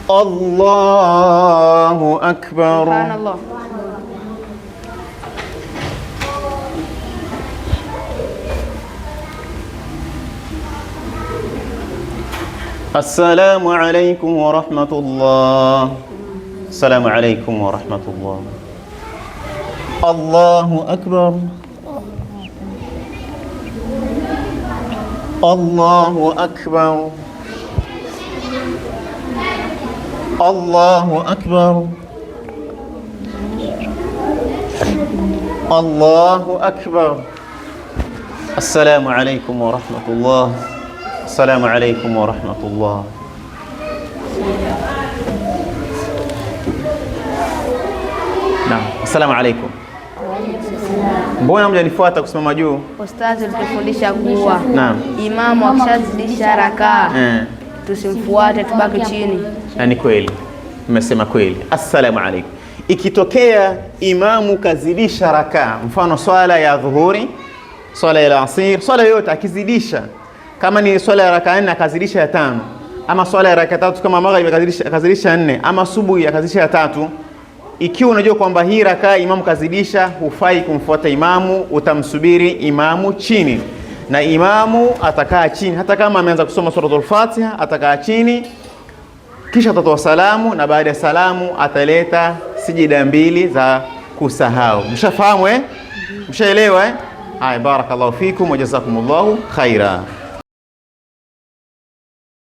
Allahu akbar. Subhanallah. Assalamu alaykum wa rahmatullah. Assalamu alaykum wa rahmatullah. Allahu akbar. Allahu akbar. Allahu akbar. Allahu akbar. Assalamu alaykum wa rahmatullah. Assalamu alaykum wa rahmatullah. Naam, assalamu alaykum. Mbona mjanifuata kusimama juu? Ustazi alitufundisha kuwa Naam. Imamu akishazidisha rakaa tusimfuate, tubaki chini. Na ni kweli, mmesema kweli. Assalamu alaykum. Ikitokea imamu kazidisha rakaa, mfano swala ya dhuhuri, swala ya asir, swala yote akizidisha, kama ni swala ya rakaa 4 akazidisha ya 5, ama swala ya rakaa 3 kama maghrib akazidisha 4, ama subuhi akazidisha ya 3, ikiwa unajua kwamba hii rakaa imamu kazidisha, hufai kumfuata imamu, utamsubiri imamu chini, na imamu atakaa chini. Hata kama ameanza kusoma suratul Fatiha, atakaa chini, kisha atatoa salamu, na baada ya salamu ataleta sijida 2 za kusahau. Mshafahamu Mshaelewa Haya, barakallahu fikum wa jazakumullahu khaira.